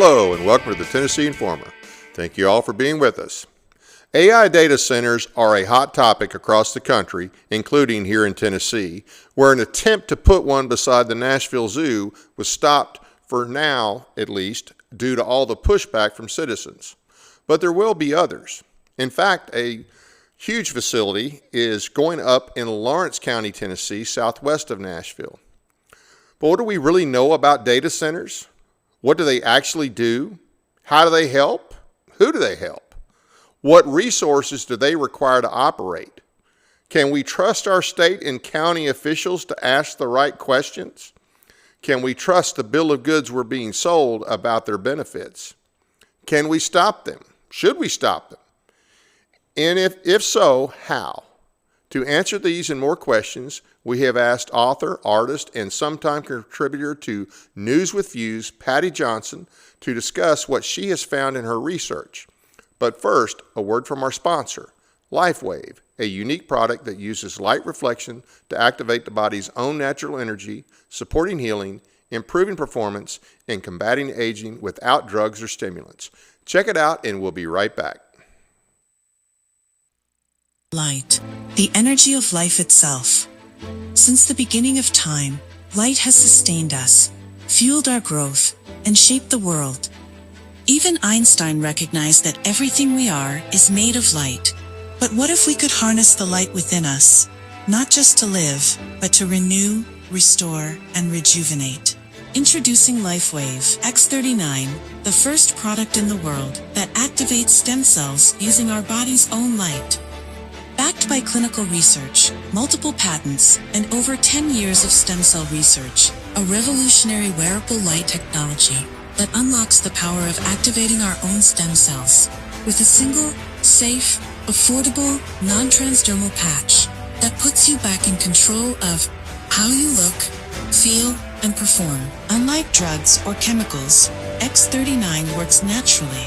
Hello and welcome to the Tennessee Informer. Thank you all for being with us. AI data centers are a hot topic across the country, including here in Tennessee, where an attempt to put one beside the Nashville Zoo was stopped for now, at least, due to all the pushback from citizens. But there will be others. In fact, a huge facility is going up in Lawrence County, Tennessee, southwest of Nashville. But what do we really know about data centers? What do they actually do? How do they help? Who do they help? What resources do they require to operate? Can we trust our state and county officials to ask the right questions? Can we trust the bill of goods we're being sold about their benefits? Can we stop them? Should we stop them? And if so, how? To answer these and more questions, we have asked author, artist, and sometime contributor to News with Views, Patti Johnson, to discuss what she has found in her research. But first, a word from our sponsor, LifeWave, a unique product that uses light reflection to activate the body's own natural energy, supporting healing, improving performance, and combating aging without drugs or stimulants. Check it out and we'll be right back. Light, the energy of life itself. Since the beginning of time, light has sustained us, fueled our growth, and shaped the world. Even Einstein recognized that everything we are is made of light. But what if we could harness the light within us, not just to live, but to renew, restore, and rejuvenate? Introducing LifeWave X39, the first product in the world that activates stem cells using our body's own light. Backed by clinical research, multiple patents, and over 10 years of stem cell research, a revolutionary wearable light technology that unlocks the power of activating our own stem cells with a single, safe, affordable, non-transdermal patch that puts you back in control of how you look, feel, and perform. Unlike drugs or chemicals, X39 works naturally,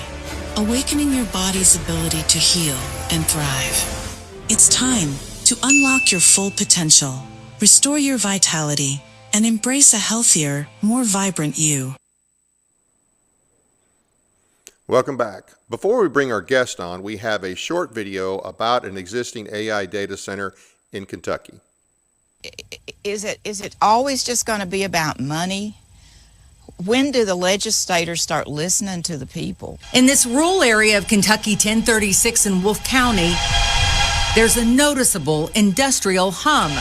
awakening your body's ability to heal and thrive. It's time to unlock your full potential, restore your vitality, and embrace a healthier, more vibrant you. Welcome back. Before we bring our guest on, we have a short video about an existing AI data center in Kentucky. Is it always just going to be about money? When do the legislators start listening to the people? In this rural area of Kentucky 1036 in Wolfe County, there's a noticeable industrial hum,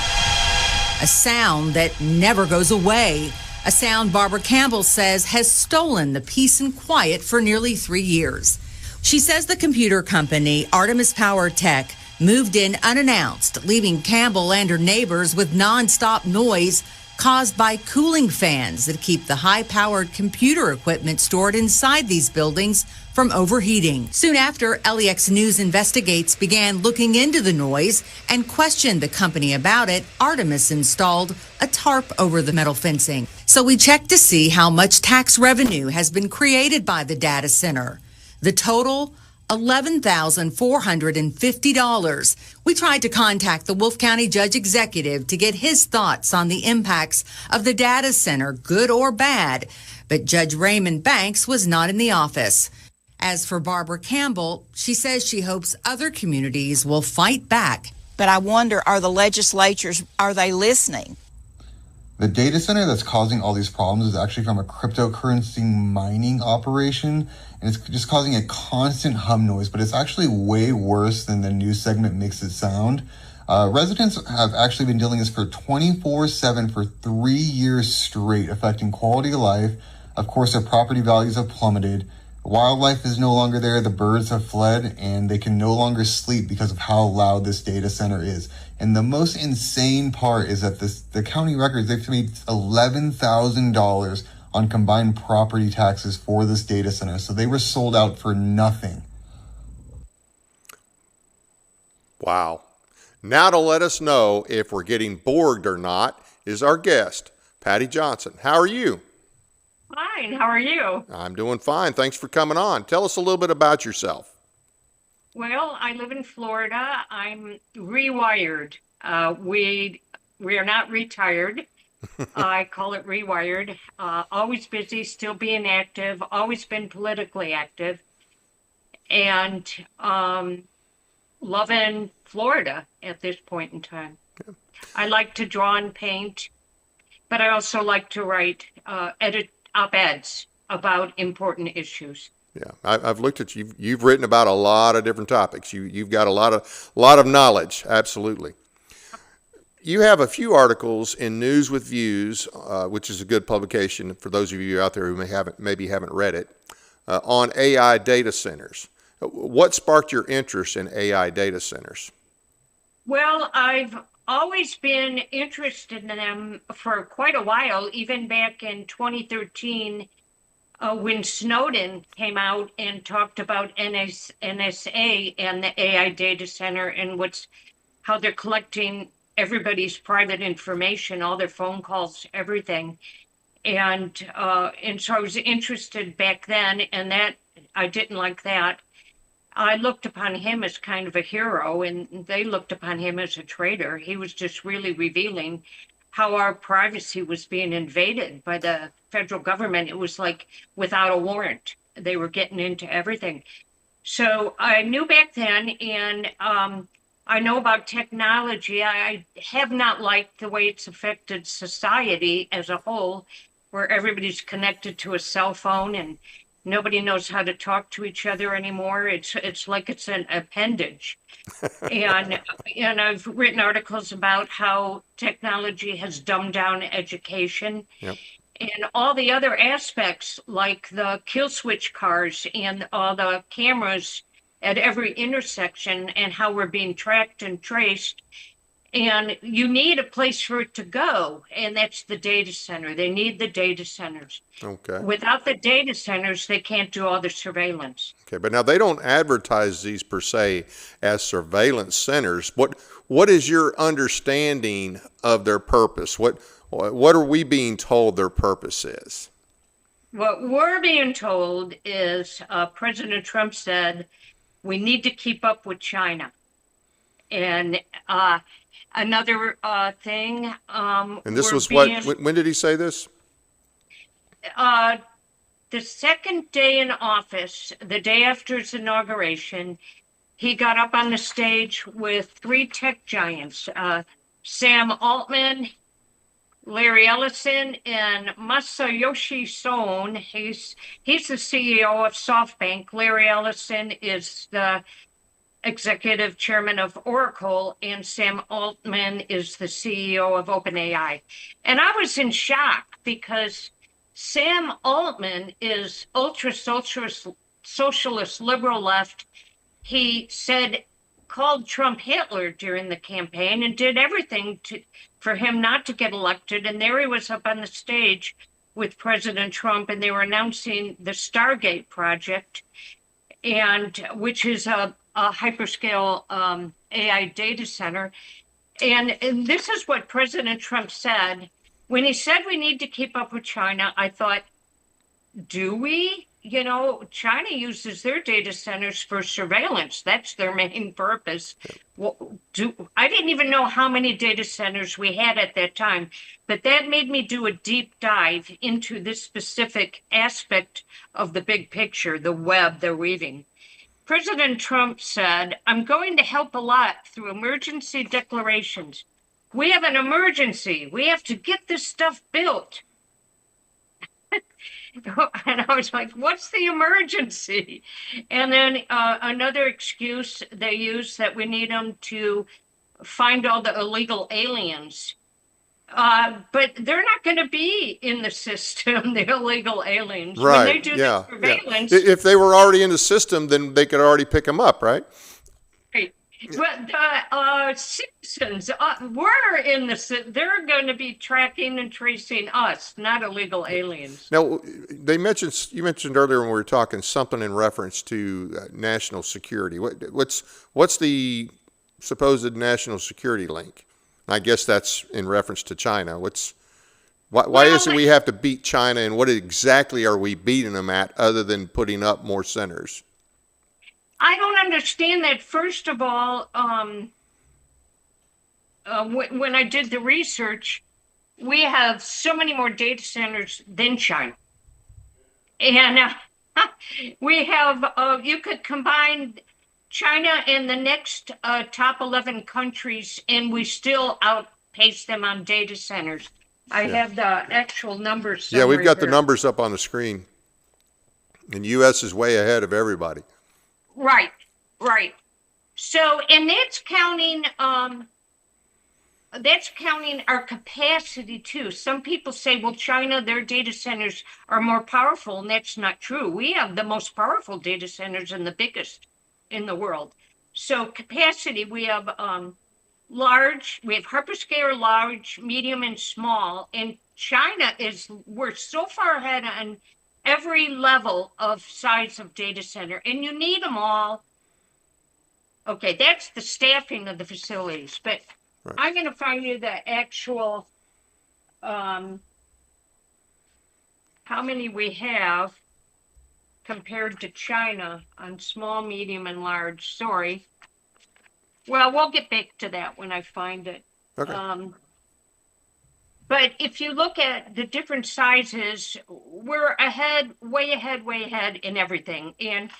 a sound that never goes away, a sound Barbara Campbell says has stolen the peace and quiet for nearly 3 years. She says the computer company Artemis Power Tech moved in unannounced, leaving Campbell and her neighbors with nonstop noise caused by cooling fans that keep the high-powered computer equipment stored inside these buildings from overheating. Soon after, LEX News Investigates began looking into the noise and questioned the company about it. Artemis installed a tarp over the metal fencing. So we checked to see how much tax revenue has been created by the data center. The total, $11,450. We tried to contact the Wolfe County Judge Executive to get his thoughts on the impacts of the data center, good or bad, but Judge Raymond Banks was not in the office. As for Barbara Campbell, she says she hopes other communities will fight back. But I wonder, are the legislatures, are they listening? The data center that's causing all these problems is actually from a cryptocurrency mining operation, and it's just causing a constant hum noise, but it's actually way worse than the news segment makes it sound. Residents have actually been dealing with this for 24/7 for 3 years straight, affecting quality of life. Of course, their property values have plummeted. Wildlife is no longer there, the birds have fled, and they can no longer sleep because of how loud this data center is. And the most insane part is that the county records, they've made $11,000 on combined property taxes for this data center. So they were sold out for nothing. Wow. Now to let us know if we're getting bored or not is our guest, Patti Johnson. How are you? Fine. How are you? I'm doing fine. Thanks for coming on. Tell us a little bit about yourself. Well, I live in Florida. I'm rewired. We are not retired. I call it rewired. Always busy, still being active, always been politically active, and loving Florida at this point in time. I like to draw and paint, but I also like to write, edit op-eds about important issues. Yeah, I've looked at you. You've written about a lot of different topics. You've got a lot of knowledge. Absolutely. You have a few articles in News with Views, which is a good publication for those of you out there who maybe haven't read it, on AI data centers. What sparked your interest in AI data centers? Well, I've always been interested in them for quite a while, even back in 2013, when Snowden came out and talked about NSA and the AI data center and how they're collecting everybody's private information, all their phone calls, everything. And so I was interested back then, and that I didn't like that. I looked upon him as kind of a hero, and they looked upon him as a traitor. He was just really revealing how our privacy was being invaded by the federal government. It was like without a warrant. They were getting into everything. So I knew back then, and I know about technology. I have not liked the way it's affected society as a whole, where everybody's connected to a cell phone and nobody knows how to talk to each other anymore. It's like it's an appendage. and I've written articles about how technology has dumbed down education. Yep. And all the other aspects, like the kill switch cars and all the cameras at every intersection, and how we're being tracked and traced. And you need a place for it to go, and that's the data center. They need the data centers. Okay. Without the data centers, they can't do all the surveillance. Okay, but now they don't advertise these per se as surveillance centers. What is your understanding of their purpose? What are we being told their purpose is? What we're being told is President Trump said we need to keep up with China. And another thing. And this was when did he say this? The second day in office, the day after his inauguration, he got up on the stage with three tech giants, Sam Altman, Larry Ellison, and Masayoshi Son. He's the CEO of SoftBank. Larry Ellison is the executive chairman of Oracle, and Sam Altman is the CEO of OpenAI. And I was in shock because Sam Altman is ultra socialist liberal left. He called Trump Hitler during the campaign and did everything for him not to get elected. And there he was up on the stage with President Trump, and they were announcing the Stargate project, which is a hyperscale AI data center. And this is what President Trump said. When he said we need to keep up with China, I thought, do we? You know, China uses their data centers for surveillance. That's their main purpose. I didn't even know how many data centers we had at that time, but that made me do a deep dive into this specific aspect of the big picture, the web they're weaving. President Trump said, I'm going to help a lot through emergency declarations. We have an emergency. We have to get this stuff built. And I was like, what's the emergency? And then another excuse they use that we need them to find all the illegal aliens. But they're not going to be in the system, the illegal aliens. Right. When they do the surveillance. Yeah. If they were already in the system, then they could already pick them up, right? Right. But the citizens, we're in they're going to be tracking and tracing us, not illegal aliens. Now, you mentioned earlier when we were talking something in reference to national security. What's the supposed national security link? I guess that's in reference to China. Why is it we have to beat China, and what exactly are we beating them at other than putting up more centers? I don't understand that. First of all, when I did the research, we have so many more data centers than China. And we have, you could combine China and the next top 11 countries, and we still outpace them on data centers. I have the actual numbers Yeah, we've somewhere got the here. numbers up on the screen. And U.S. is way ahead of everybody. Right, right. So, and that's counting our capacity too. Some people say, well, China, their data centers are more powerful, and that's not true. We have the most powerful data centers and the biggest in the world. So capacity, we have large, we have hyperscale, large, medium, and small. And China we're so far ahead on every level of size of data center, and you need them all. Okay, that's the staffing of the facilities, but Right. I'm going to find you the actual, how many we have compared to China on small, medium, and large. Sorry. Well, we'll get back to that when I find it. Okay. But if you look at the different sizes, we're ahead, way ahead, way ahead in everything. And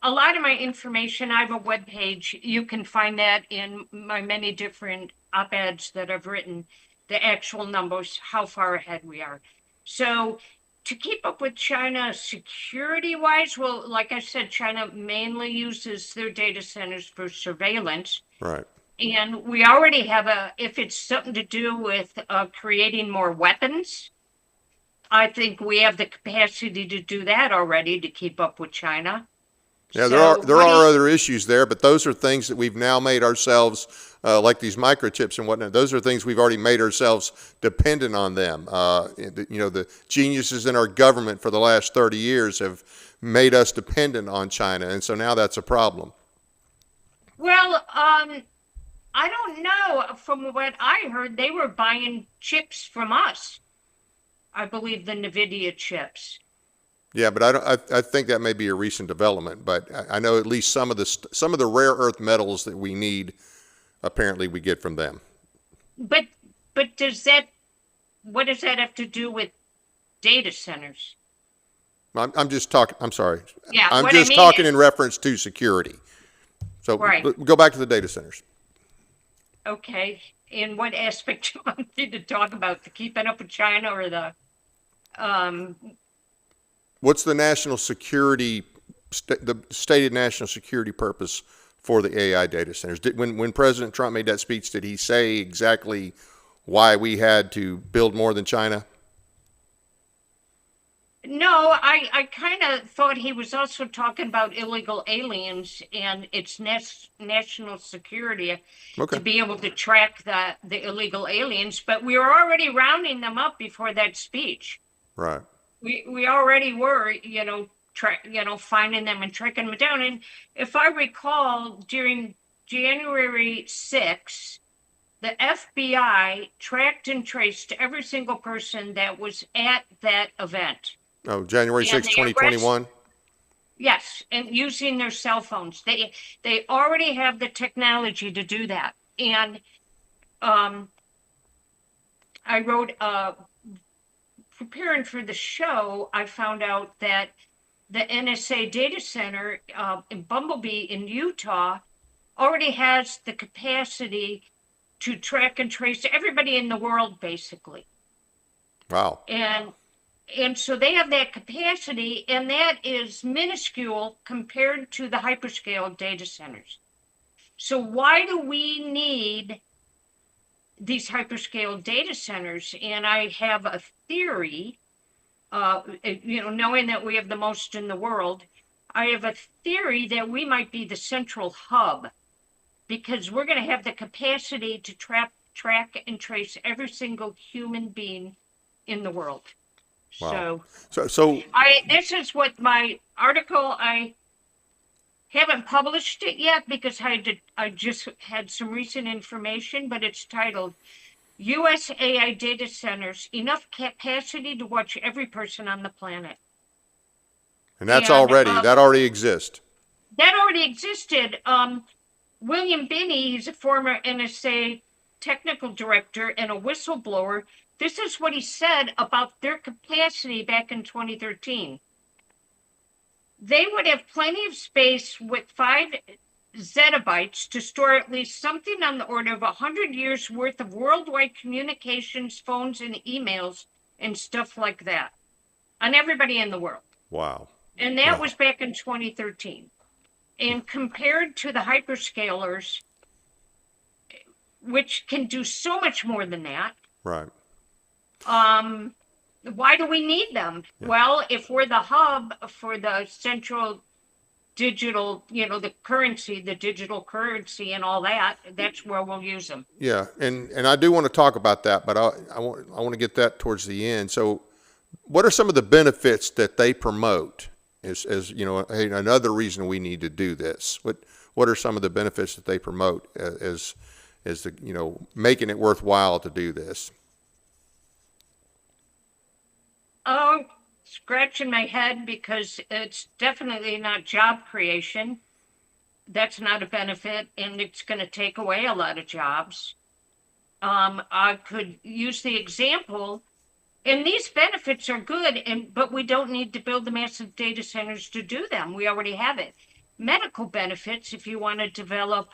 a lot of my information, I have a web page. You can find that in my many different op-eds that I've written, the actual numbers, how far ahead we are. So to keep up with China security-wise, well, like I said, China mainly uses their data centers for surveillance. Right. And we already have if it's something to do with creating more weapons, I think we have the capacity to do that already to keep up with China. Yeah, So there are other issues there, but those are things that we've now made ourselves, like these microchips and whatnot. Those are things we've already made ourselves dependent on them. The geniuses in our government for the last 30 years have made us dependent on China, and so now that's a problem. Well, I don't know. From what I heard, they were buying chips from us. I believe the NVIDIA chips. Yeah, but I think that may be a recent development. But I know at least some of the rare earth metals that we need, apparently we get from them. But what does that have to do with data centers? I'm just talking. I'm sorry. Yeah, I'm what just I mean talking is- in reference to security. So Right. go back to the data centers. Okay. In what aspect do you want me to talk about? The keeping up with China or the What's the national security, the stated national security purpose for the AI data centers? When President Trump made that speech, did he say exactly why we had to build more than China? No, I kind of thought he was also talking about illegal aliens and its national security Okay. to be able to track the illegal aliens. But we were already rounding them up before that speech. Right. We already were, finding them and tracking them down. And if I recall, during January 6th, the FBI tracked and traced every single person that was at that event. Oh, January And 6, they 2021? Yes, and using their cell phones. They already have the technology to do that. And I wrote preparing for the show, I found out that the NSA data center in Bumblebee in Utah already has the capacity to track and trace everybody in the world, basically. Wow. And so they have that capacity, and that is minuscule compared to the hyperscale data centers. So why do we need these hyperscale data centers? And I have a theory, knowing that we have the most in the world, I have a theory that we might be the central hub, because we're going to have the capacity to track and trace every single human being in the world. Wow. So So this is what my article, I haven't published it yet because I just had some recent information, but it's titled U.S. AI Data Centers, Enough Capacity to Watch Every Person on the Planet. and that already exists. That already existed. William Binney, he's a former NSA technical director and a whistleblower. This is what he said about their capacity back in 2013. They would have plenty of space with 5 zettabytes to store at least something on the order of 100 years worth of worldwide communications, phones, and emails and stuff like that on everybody in the world. Wow. And that was back in 2013. And compared to the hyperscalers, which can do so much more than that. Right. Why do we need them? Yeah. Well, if we're the hub for the central digital, the currency, the digital currency and all that, that's where we'll use them. Yeah. And I do want to talk about that, but I want to get that towards the end. So what are some of the benefits that they promote as hey, another reason we need to do this? What are some of the benefits that they promote as the, making it worthwhile to do this? Oh, scratching my head because it's definitely not job creation. That's not a benefit, and it's going to take away a lot of jobs. I could use the example, and these benefits are good, but we don't need to build the massive data centers to do them. We already have it. Medical benefits, if you want to develop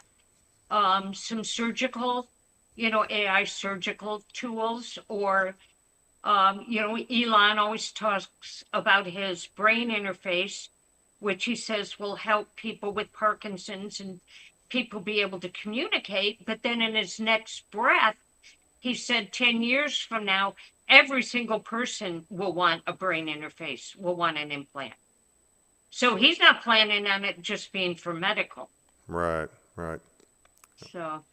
some surgical, AI surgical tools, or Elon always talks about his brain interface, which he says will help people with Parkinson's and people be able to communicate. But then in his next breath, he said 10 years from now, every single person will want a brain interface, will want an implant. So he's not planning on it just being for medical. Right. So.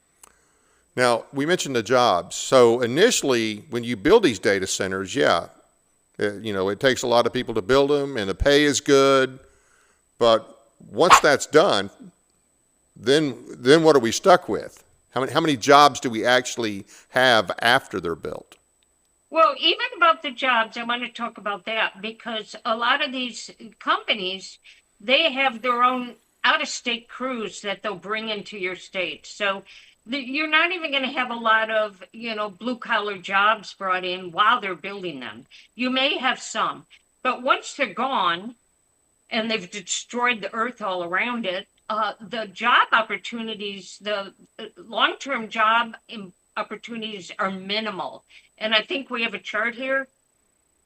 Now, we mentioned the jobs. So initially, when you build these data centers, it takes a lot of people to build them, and the pay is good. But once that's done, then what are we stuck with? How many jobs do we actually have after they're built? Well, even about the jobs, I want to talk about that because a lot of these companies, they have their own out-of-state crews that they'll bring into your state. So you're not even going to have a lot of, blue-collar jobs brought in while they're building them. You may have some, but once they're gone and they've destroyed the earth all around it, the job opportunities, the long-term job opportunities are minimal. And I think we have a chart here.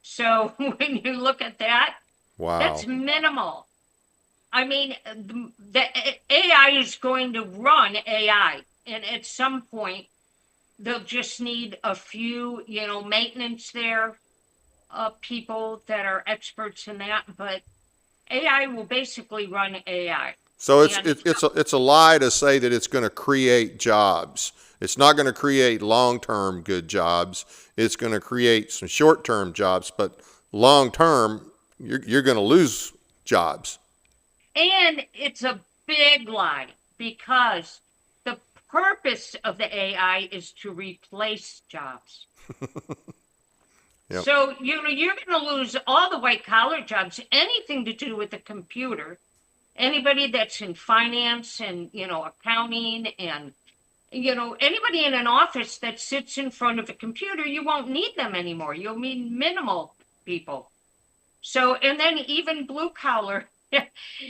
So when you look at that, wow, that's minimal. I mean, the AI is going to run AI. And at some point, they'll just need a few, maintenance there, people that are experts in that. But AI will basically run AI. So it's a lie to say that it's going to create jobs. It's not going to create long-term good jobs. It's going to create some short-term jobs, but long-term, you're going to lose jobs. And it's a big lie because the purpose of the AI is to replace jobs. Yep. So, you're going to lose all the white-collar jobs, anything to do with the computer. Anybody that's in finance and, accounting and, anybody in an office that sits in front of a computer, you won't need them anymore. You'll need minimal people. So, and then even blue collar,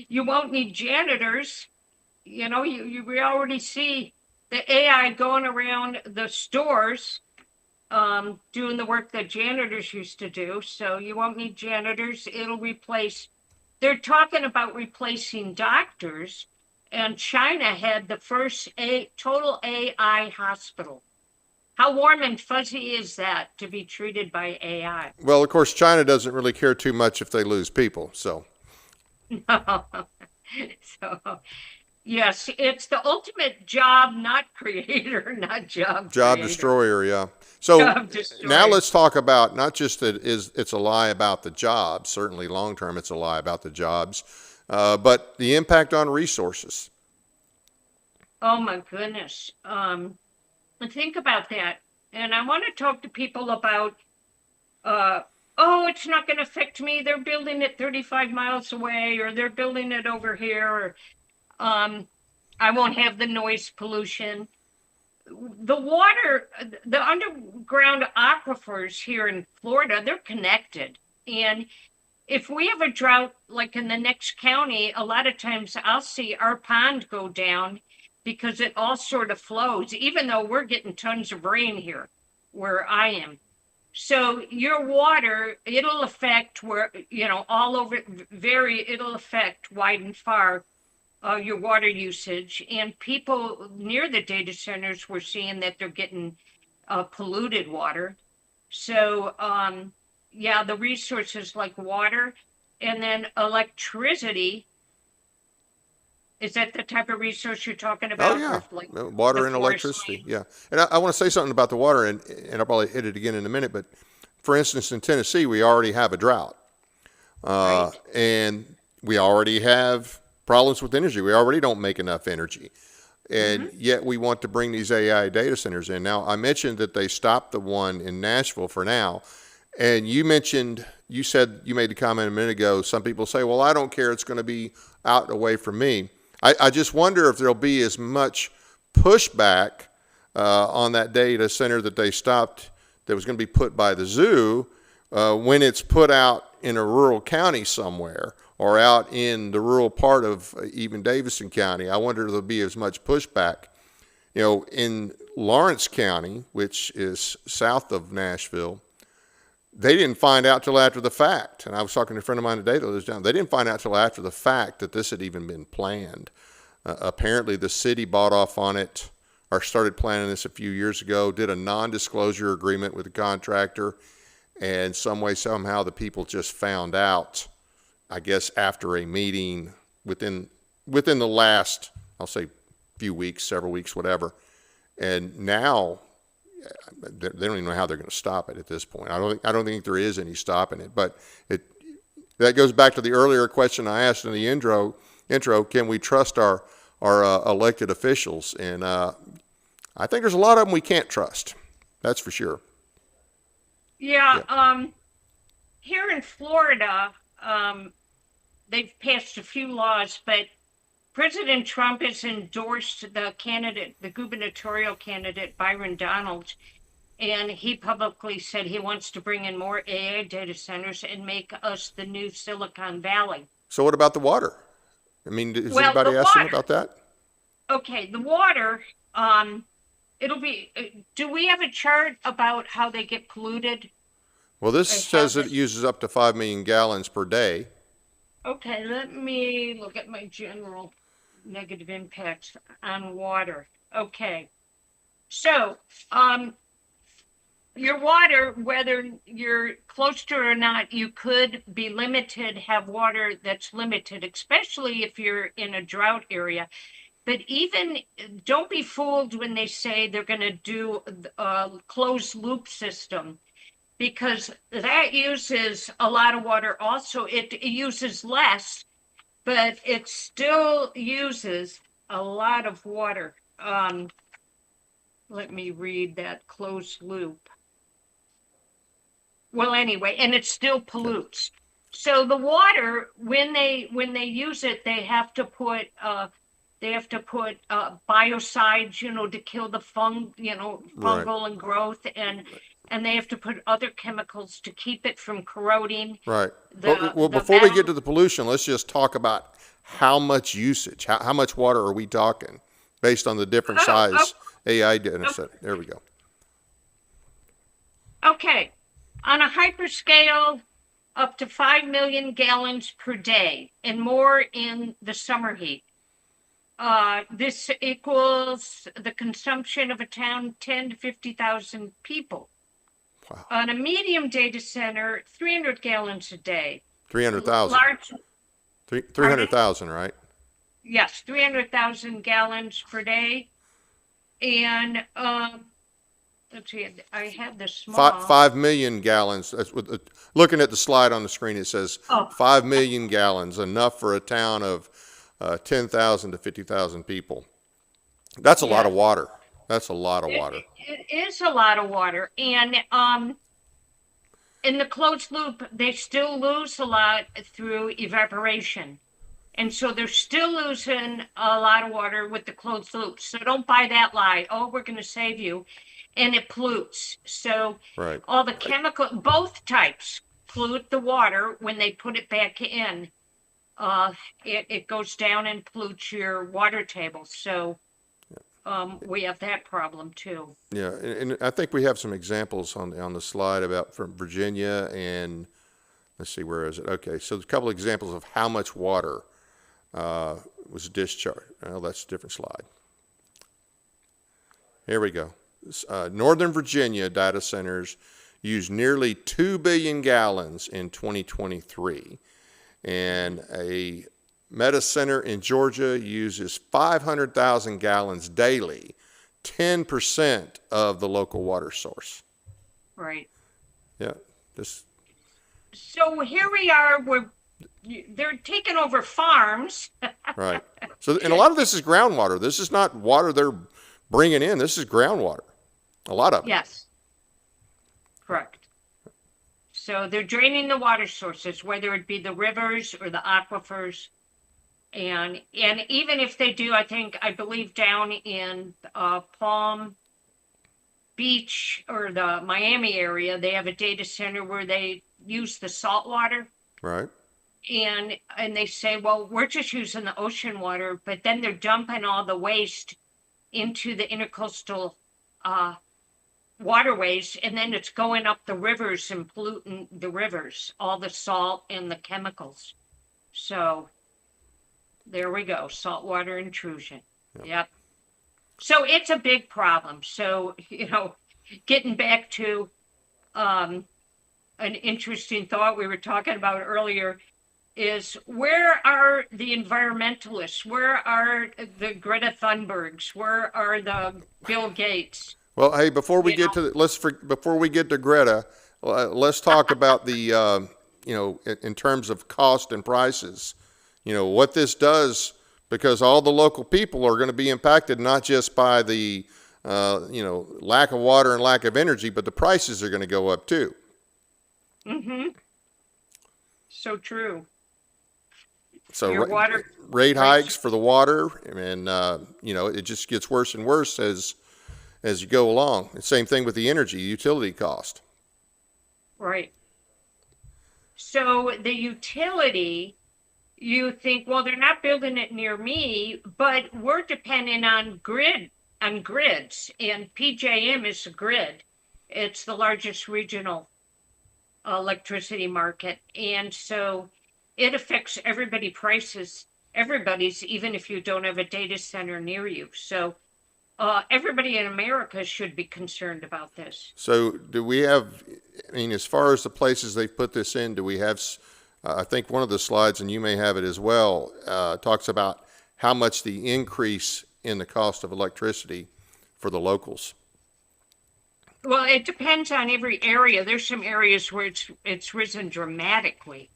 you won't need janitors. We already see the AI going around the stores, doing the work that janitors used to do. So you won't need janitors. It'll replace. They're talking about replacing doctors, and China had the first total AI hospital. How warm and fuzzy is that to be treated by AI? Well, of course, China doesn't really care too much if they lose people, so. No. So, yes, it's the ultimate job not creator, not job creator. Destroyer, yeah. So now let's talk about not just that it's a lie about the jobs, certainly long term it's a lie about the jobs, but the impact on resources. Oh my goodness. Think about that. And I want to talk to people about, it's not going to affect me. They're building it 35 miles away, or they're building it over here, or I won't have the noise pollution. the water, the underground aquifers here in Florida, they're connected. And if we have a drought, like in the next county, a lot of times I'll see our pond go down because it all sort of flows, even though we're getting tons of rain here where I am. So your water, it'll affect where, all over, it'll affect wide and far your water usage. And people near the data centers were seeing that they're getting polluted water. So, yeah, the resources like water and then electricity. Is that the type of resource you're talking about? Oh yeah, Like water the and forest electricity. land? Yeah, and I want to say something about the water, and I'll probably hit it again in a minute. But for instance, in Tennessee, we already have a drought, Right. and we already have problems with energy. We already don't make enough energy, and yet we want to bring these AI data centers in. Now, I mentioned that they stopped the one in Nashville for now, and you said you made the comment a minute ago. Some people say, "Well, I don't care. It's going to be out and away from me." I just wonder if there'll be as much pushback on that data center that they stopped that was going to be put by the zoo when it's put out in a rural county somewhere or out in the rural part of even Davidson County. I wonder if there'll be as much pushback. In Lawrence County, which is south of Nashville, they didn't find out till after the fact. And I was talking to a friend of mine today that lives down. They didn't find out till after the fact that this had even been planned. Apparently, the city bought off on it or started planning this a few years ago, did a non-disclosure agreement with the contractor, and some way, somehow, the people just found out, I guess, after a meeting within the last, I'll say, few weeks, several weeks, whatever. And now they don't even know how they're going to stop it at this point. I don't think there is any stopping it. But that goes back to the earlier question I asked in the intro. Can we trust our elected officials? And I think there's a lot of them we can't trust. That's for sure. Yeah. Yeah. Here in Florida, they've passed a few laws, but President Trump has endorsed the gubernatorial candidate, Byron Donalds, and he publicly said he wants to bring in more AI data centers and make us the new Silicon Valley. So what about the water? I mean, has Well, anybody the asked him water. about that? Okay, the water, it'll be, do we have a chart about how they get polluted? Well, this I says have it it. uses up to 5 million gallons per day. Okay, let me look at my general negative impacts on water. Okay, so your water, whether you're close to it or not, you could be limited, have water that's limited, especially if you're in a drought area. But even don't be fooled when they say they're going to do a closed loop system, because that uses a lot of water also. It uses less, but it still uses a lot of water. Let me read that closed loop. Well, anyway, and it still pollutes. So the water, when they use it, they have to put biocides, to kill the Right. fungal and growth, and they have to put other chemicals to keep it from corroding. Right. The Well, the before we get valve. to the pollution, let's just talk about how much usage, how much water are we talking based on the different Oh, size AI data set. There we go. okay. On a hyperscale, up to 5 million gallons per day and more in the summer heat. This equals the consumption of a town 10 to 50,000 people. Wow. On a medium data center, 300 gallons a day. 300,000. Large, 300,000, right? yes, 300,000 gallons per day. And let's see, I had the small. 5 million gallons. That's looking at the slide on the screen, it says Oh. 5 million gallons, enough for a town of 10,000 to 50,000 people. That's a lot of Yes. water. That's a lot of water. It is a lot of water. And in the closed loop, they still lose a lot through evaporation. And so they're still losing a lot of water with the closed loops. So don't buy that lie. Oh, we're going to save you. And it pollutes. So Right. all the chemical, both types pollute the water when they put it back in. It goes down and pollutes your water table. So we have that problem too. Yeah, and I think we have some examples on the slide about from Virginia and let's see, where is it? Okay, so there's a couple examples of how much water was discharged. Oh, that's a different slide. Here we go. Northern Virginia data centers used nearly 2 billion gallons in 2023, and a Meta Center in Georgia uses 500,000 gallons daily, 10% of the local water source. Right. Yeah, this. So here we are. They're taking over farms. Right. So, and a lot of this is groundwater. This is not water they're bringing in. This is groundwater. A lot of it. Yes. Correct. So they're draining the water sources, whether it be the rivers or the aquifers. And even if they do, I believe down in Palm Beach or the Miami area, they have a data center where they use the salt water. Right. And they say, well, we're just using the ocean water, but then they're dumping all the waste into the intercoastal waterways, and then it's going up the rivers and polluting the rivers, all the salt and the chemicals. So there we go, saltwater intrusion. Yep. So it's a big problem. So, getting back to an interesting thought we were talking about earlier is, where are the environmentalists? Where are the Greta Thunbergs? Where are the Bill Gates? Well, hey, before we get to Greta, let's talk about the in terms of cost and prices. What this does, because all the local people are going to be impacted not just by the lack of water and lack of energy, but the prices are going to go up too. Mm-hmm. So true. So water rate hikes for the water, and it just gets worse and worse as you go along. The same thing with the energy utility cost. Right. So the utility, you think, well, they're not building it near me, but we're dependent on grids, and PJM is a grid. It's the largest regional electricity market, and so it affects everybody's prices, even if you don't have a data center near you. So everybody in America should be concerned about this. So do we have, as far as the places they put this in, do we have, I think one of the slides, and you may have it as well, talks about how much the increase in the cost of electricity for the locals. Well, it depends on every area. There's some areas where it's risen dramatically.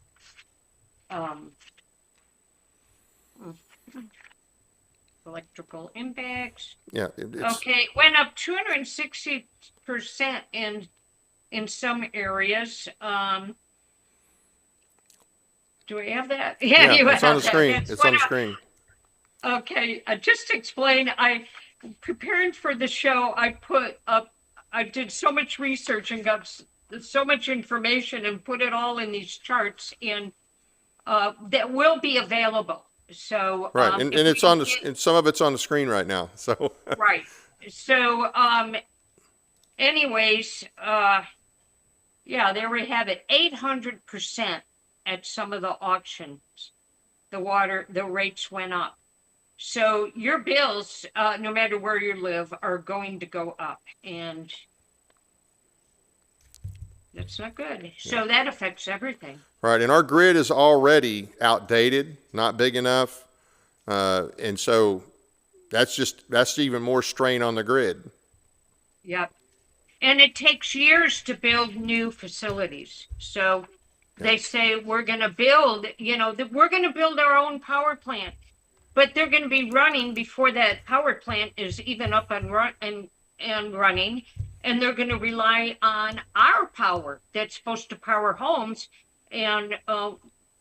Electrical impacts. Yeah. Okay, it went up 260% in some areas. Do we have that? Yeah, you it's have on the that. screen. It's on the screen. Okay, just to explain, preparing for the show, I did so much research and got so much information and put it all in these charts, and that will be available. So right, and it's on and some of it's on the screen right now. So right. So anyways, yeah, there we have it. 800% at some of the auctions. The rates went up. So your bills, no matter where you live, are going to go up, and that's not good. So that affects everything. Right, and our grid is already outdated, not big enough, and so that's even more strain on the grid. Yep, and it takes years to build new facilities. So they say we're going to build, we're going to build our own power plant, but they're going to be running before that power plant is even up and running. And they're going to rely on our power that's supposed to power homes. And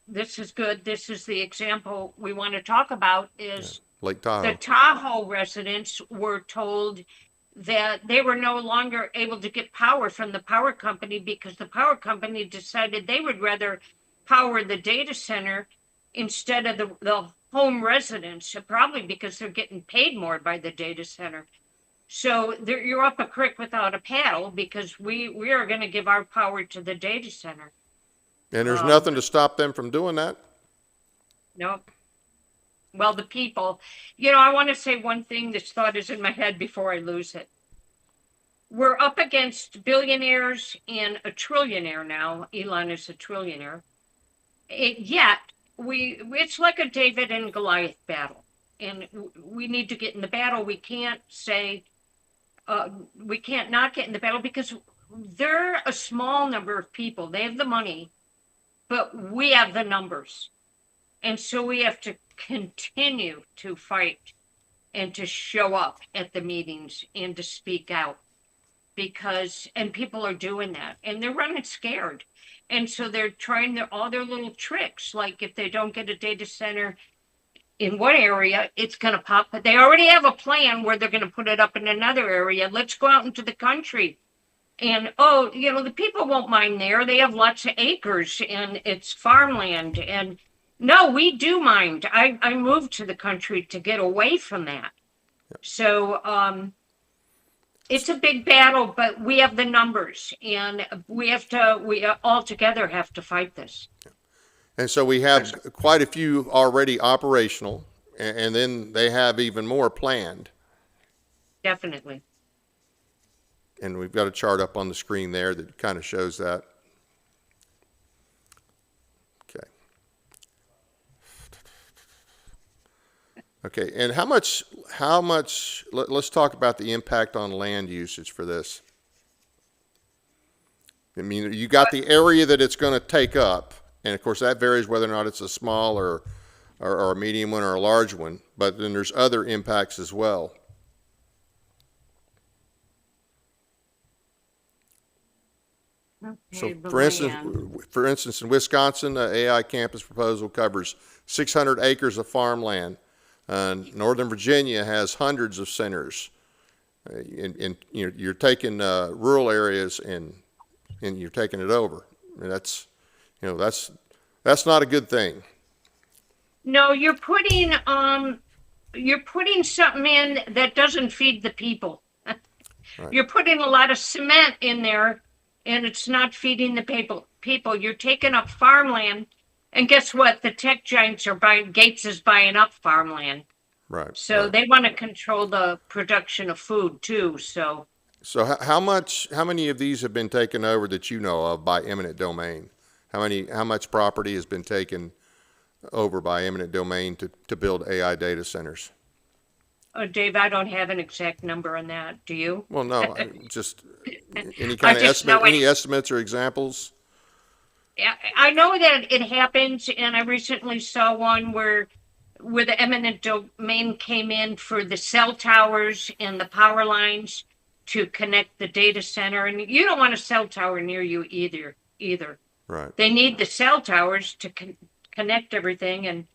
this is good. This is the example we want to talk about is Lake the Tahoe. Tahoe residents were told that they were no longer able to get power from the power company because the power company decided they would rather power the data center instead of the home residents, probably because they're getting paid more by the data center. So you're up a creek without a paddle because we are going to give our power to the data center. And there's nothing to stop them from doing that. Nope. Well, the people, I want to say one thing. This thought is in my head before I lose it. We're up against billionaires and a trillionaire now. Elon is a trillionaire. Yet it's like a David and Goliath battle, and we need to get in the battle. We can't say we can't not get in the battle because they're a small number of people. They have the money, but we have the numbers, and so we have to continue to fight and to show up at the meetings and to speak out and people are doing that and they're running scared. And so they're trying all their little tricks. Like if they don't get a data center in one area, it's going to pop. But they already have a plan where they're going to put it up in another area. Let's go out into the country. And, the people won't mind there. They have lots of acres and it's farmland. And no, we do mind. I moved to the country to get away from that. Yep. So it's a big battle, but we have the numbers and we all together have to fight this. And so we have quite a few already operational, and then they have even more planned. Definitely. And we've got a chart up on the screen there that kind of shows that. Okay. Okay, and how much, let's talk about the impact on land usage for this. I mean, you got the area that it's going to take up, and of course that varies whether or not it's a small or a medium one or a large one, but then there's other impacts as well. Okay, so for instance, in Wisconsin, the AI campus proposal covers 600 acres of farmland. Northern Virginia has hundreds of centers. You're taking rural areas and you're taking it over. And that's not a good thing. No, you're putting something in that doesn't feed the people. Right. You're putting a lot of cement in there, and it's not feeding the people. You're taking up farmland. And guess what? The tech giants are buying. Gates is buying up farmland. Right. So right. they want to control the production of food too. So how many of these have been taken over that you know of by eminent domain? How much property has been taken over by eminent domain to build AI data centers? Dave, I don't have an exact number on that. Do you? Well, no, just any kind of estimate, any estimates or examples? I know that it happens, and I recently saw one where the eminent domain came in for the cell towers and the power lines to connect the data center. And you don't want a cell tower near you either. Right. They need the cell towers to connect everything.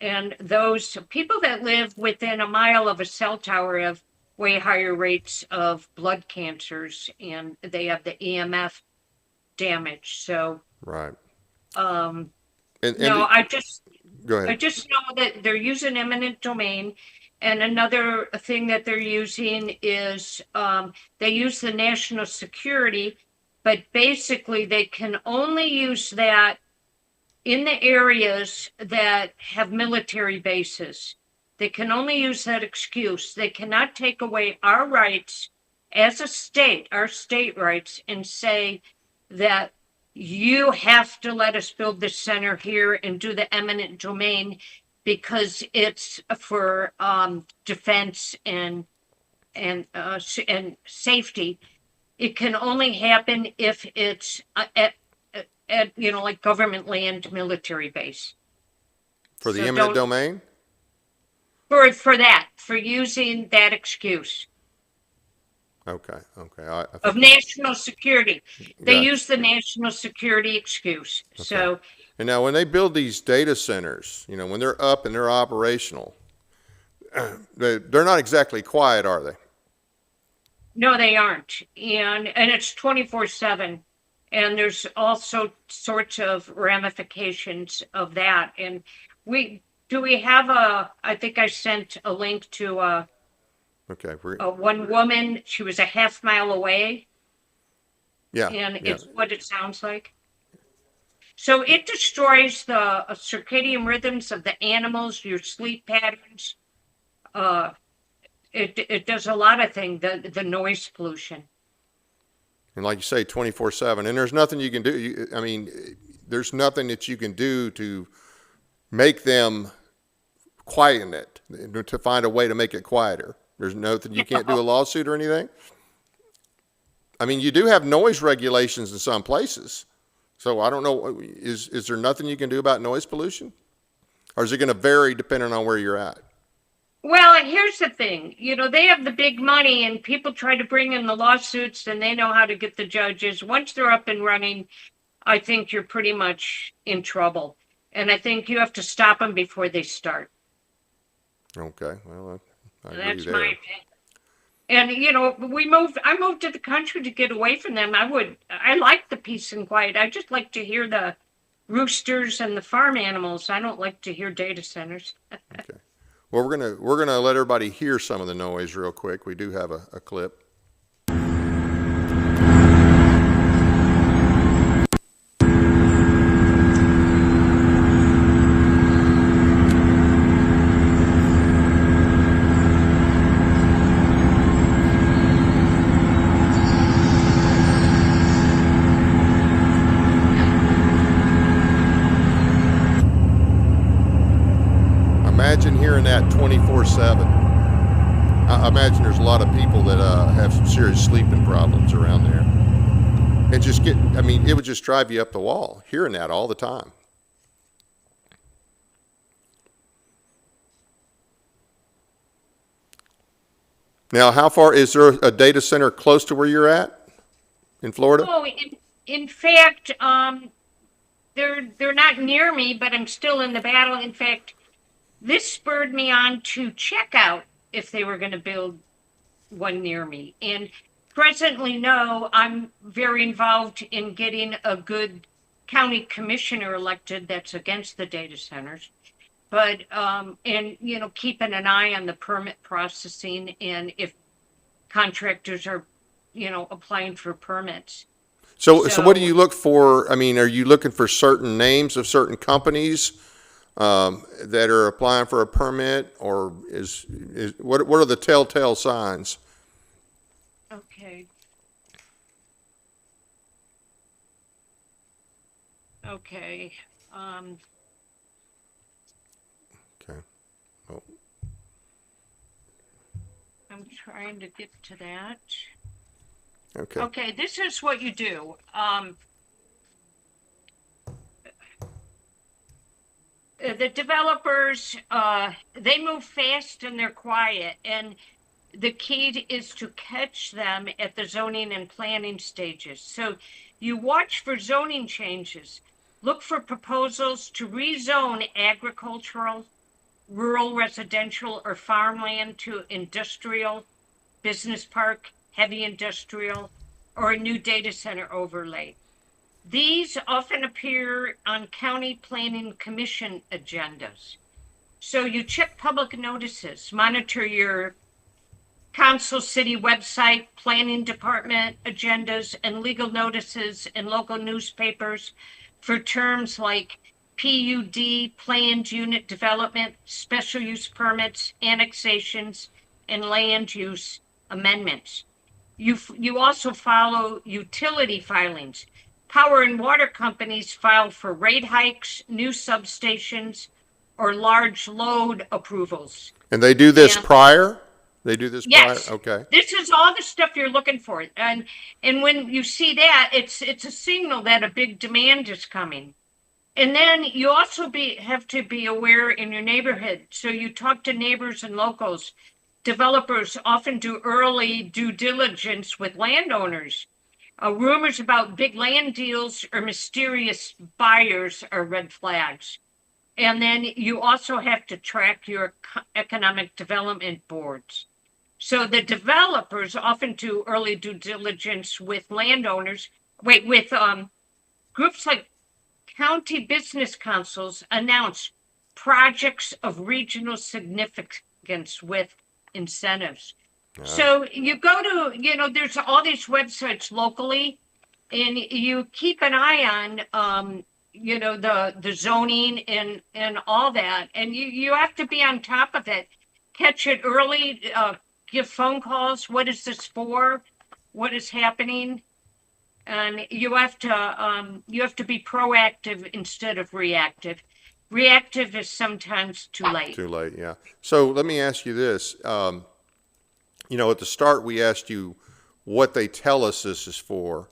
And those people that live within a mile of a cell tower have way higher rates of blood cancers, and they have the EMF damage. So right. I just go ahead. I just know that they're using eminent domain, and another thing that they're using is they use the national security, but basically they can only use that in the areas that have military bases. They can only use that excuse. They cannot take away our rights as a state, our state rights, and say that you have to let us build this center here and do the eminent domain because it's for defense and safety. It can only happen if it's at like government land, military base. For the eminent domain? For using that excuse. Okay. Of national security. They use the national security excuse. Okay. So And now when they build these data centers, when they're up and they're operational, they're not exactly quiet, are they? No, they aren't. And it's 24/7. And there's also sorts of ramifications of that. And we have I think I sent a link to Okay. one woman, she was a half mile away, Yeah. and Yeah. it's what it sounds like. So it destroys the circadian rhythms of the animals, your sleep patterns. It does a lot of things, the noise pollution. And like you say, 24/7. And there's nothing you can do. There's nothing that you can do to make them quieten it, to find a way to make it quieter. There's nothing, you can't do a lawsuit or anything. You do have noise regulations in some places. So I don't know, is there nothing you can do about noise pollution? Or is it going to vary depending on where you're at? Well, here's the thing. They have the big money and people try to bring in the lawsuits and they know how to get the judges. Once they're up and running, I think you're pretty much in trouble. And I think you have to stop them before they start. Okay. Well, I agree That's there. my opinion. And, I moved to the country to get away from them. I like the peace and quiet. I just like to hear the roosters and the farm animals. I don't like to hear data centers. Okay. Well, we're gonna let everybody hear some of the noise real quick. We do have a clip. Imagine hearing that 24/7. I imagine there's a lot of people that have some serious sleeping problems around there. And it would just drive you up the wall, hearing that all the time. Now, how far, is there a data center close to where you're at in Florida? Oh, in fact, they're not near me, but I'm still in the battle. In fact, this spurred me on to check out if they were going to build one near me. And presently, no, I'm very involved in getting a good county commissioner elected that's against the data centers. But, keeping an eye on the permit processing and if contractors are, applying for permits. So what do you look for? Are you looking for certain names of certain companies that are applying for a permit, or what are the telltale signs? Okay. Okay. Okay. Oh, I'm trying to get to that. okay. Okay, this is what you do. The developers, they move fast and they're quiet. And the key is to catch them at the zoning and planning stages. So you watch for zoning changes. Look for proposals to rezone agricultural, rural, residential, or farmland to industrial, business park, heavy industrial, or a new data center overlay. These often appear on county planning commission agendas. So you check public notices, monitor your council city website, planning department agendas, and legal notices in local newspapers for terms like PUD, planned unit development, special use permits, annexations, and land use amendments. You also follow utility filings. Power and water companies file for rate hikes, new substations, or large load approvals. And they do this prior? They do this Yes. prior? Okay. This is all the stuff you're looking for. And when you see that, it's a signal that a big demand is coming. And then you also have to be aware in your neighborhood. So you talk to neighbors and locals. Developers often do early due diligence with landowners. Rumors about big land deals or mysterious buyers are red flags. And then you also have to track your economic development boards. So the developers often do early due diligence with landowners, with groups like county business councils announce projects of regional significance with incentives. So you go to, there's all these websites locally, and you keep an eye on, the zoning and all that, and you have to be on top of it. Catch it early, give phone calls. What is this for? What is happening? And you have to be proactive instead of reactive. Reactive is sometimes too late. Too late, yeah. So let me ask you this. At the start, we asked you what they tell us this is for,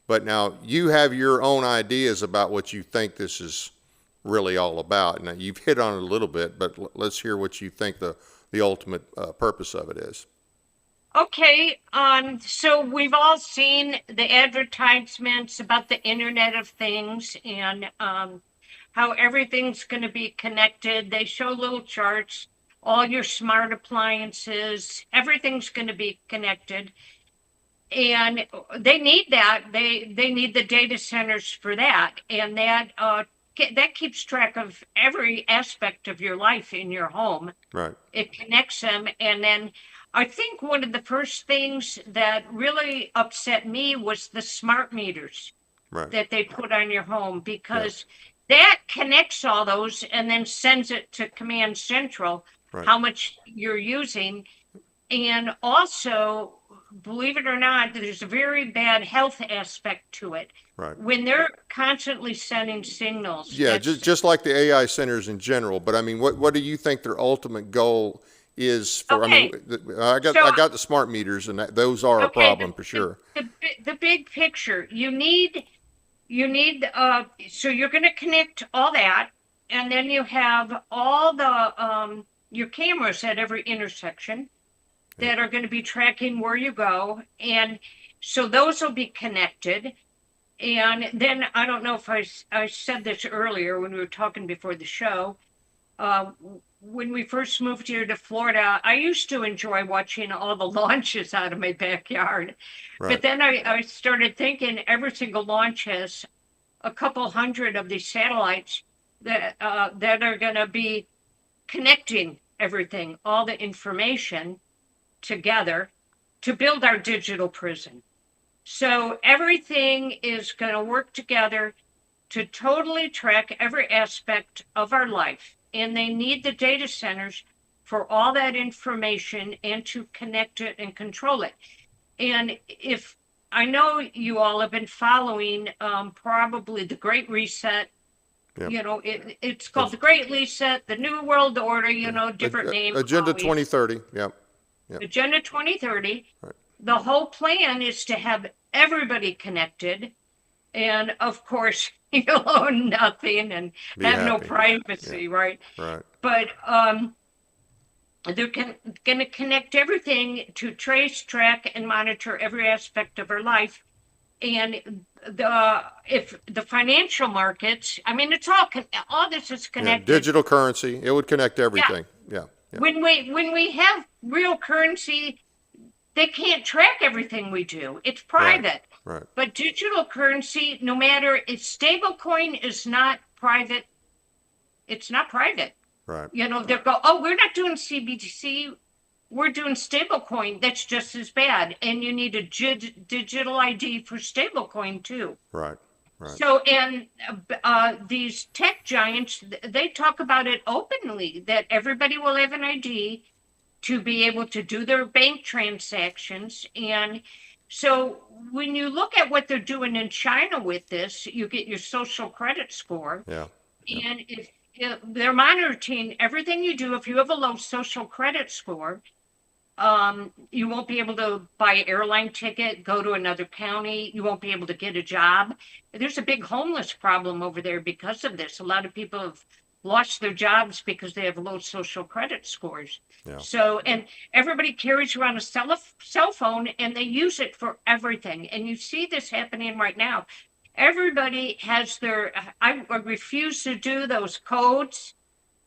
but now you have your own ideas about what you think this is really all about. Now, you've hit on it a little bit, but let's hear what you think the ultimate purpose of it is. Okay, so we've all seen the advertisements about the Internet of Things and how everything's going to be connected. They show little charts, all your smart appliances, everything's going to be connected. And they need that. They need the data centers for that. And that keeps track of every aspect of your life in your home. Right. It connects them. And then I think one of the first things that really upset me was the smart meters that they put on your home, because that connects all those and then sends it to Command Central, how much you're using. And also, believe it or not, there's a very bad health aspect to it. Right. When they're constantly sending signals. Yeah, just like the AI centers in general. But I mean, what do you think their ultimate goal is for? Okay. I mean, I got the smart meters, and those are a problem for sure. The big picture, you need so you're going to connect all that, and then you have all the your cameras at every intersection that are going to be tracking where you go, and so those will be connected. And then I don't know if I said this earlier when we were talking before the show. When we first moved here to Florida, I used to enjoy watching all the launches out of my backyard. Right. But then I started thinking every single launch has a couple hundred of these satellites that are going to be connecting everything, all the information together to build our digital prison. So everything is going to work together to totally track every aspect of our life. And they need the data centers for all that information and to connect it and control it. And if I know you all have been following probably the Great Reset. Yep. It's called the Great Reset, the New World Order, different names. Agenda 2030, yep. Agenda 2030. Right. The whole plan is to have everybody connected. And of course, you'll own nothing and have no privacy, right? Right. But they're going to connect everything to trace, track, and monitor every aspect of our life. And if the financial markets, I mean, it's all this is connected. Digital currency, it would connect everything. Yeah. When we have real currency, they can't track everything we do. It's private. Right. But digital currency, no matter, stable coin is not private. It's not private. Right. They'll go, we're not doing CBDC. We're doing stablecoin. That's just as bad. And you need a digital ID for stablecoin too. Right. Right. So, and these tech giants, they talk about it openly, that everybody will have an ID to be able to do their bank transactions. And so when you look at what they're doing in China with this, you get your social credit score. Yeah. And if they're monitoring everything you do, if you have a low social credit score, you won't be able to buy an airline ticket, go to another county. You won't be able to get a job. There's a big homeless problem over there because of this. A lot of people have lost their jobs because they have low social credit scores. Yeah. So, and everybody carries around a cell phone and they use it for everything. And you see this happening right now. Everybody has their, I refuse to do those codes,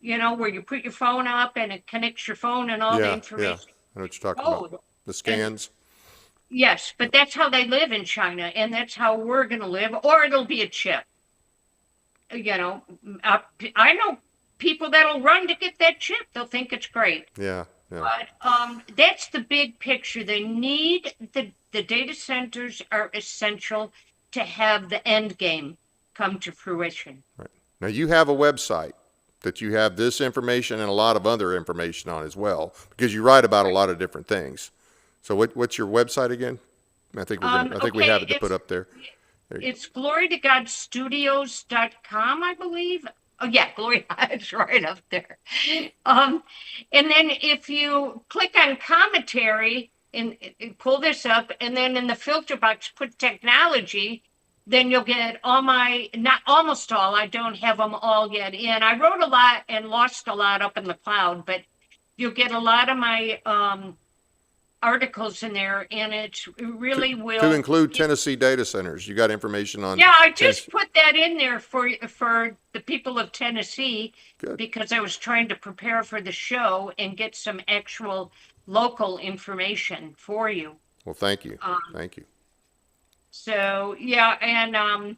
where you put your phone up and it connects your phone and all the Yeah, information. I know what you're talking about. Code. The scans. Yes, but that's how they live in China, and that's how we're going to live, or it'll be a chip. I know people that'll run to get that chip. They'll think it's great. Yeah. But that's the big picture. They need the data centers are essential to have the end game come to fruition. Right. Now you have a website that you have this information and a lot of other information on as well, because you write about a lot of different things. So what's your website again? I think we have it to put up there. It's glorytogodstudios.com, I believe. Oh yeah, Glory, it's right up there. And then if you click on commentary and pull this up, and then in the filter box put technology, then you'll get all my, not almost all, I don't have them all yet in. I wrote a lot and lost a lot up in the cloud, but you'll get a lot of my articles in there, and it really will. To include Tennessee data centers, you got information on. Yeah, I just put that in there for the people of Tennessee. Good. Because I was trying to prepare for the show and get some actual local information for you. Well, thank you. Thank you. So, yeah, and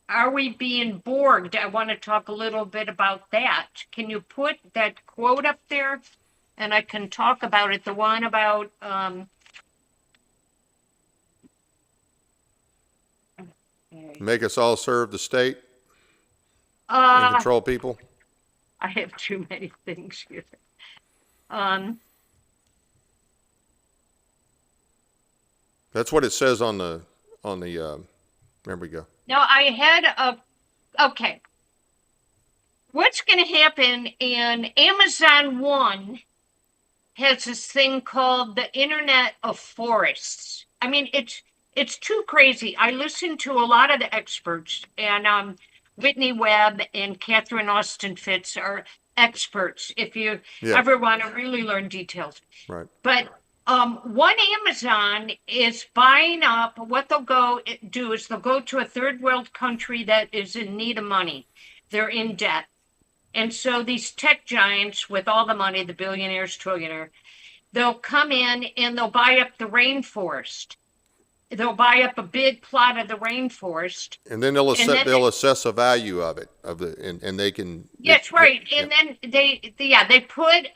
are we being borged? I want to talk a little bit about that. Can you put that quote up there? And I can talk about it. The one about make us all serve the state and control people. I have too many things here. That's what it says on the there we go. No, I had okay. What's going to happen in Amazon One has this thing called the Internet of Forests. I mean, it's too crazy. I listen to a lot of the experts, and Whitney Webb and Catherine Austin Fitz are experts if you ever want to really learn details. Right. But one Amazon is buying up, what they'll do is they'll go to a third world country that is in need of money. They're in debt. And so these tech giants with all the money, the billionaires, trillionaire, they'll come in and they'll buy up the rainforest. They'll buy up a big plot of the rainforest. And then they'll assess a value of it, and they can. That's right. And then they put,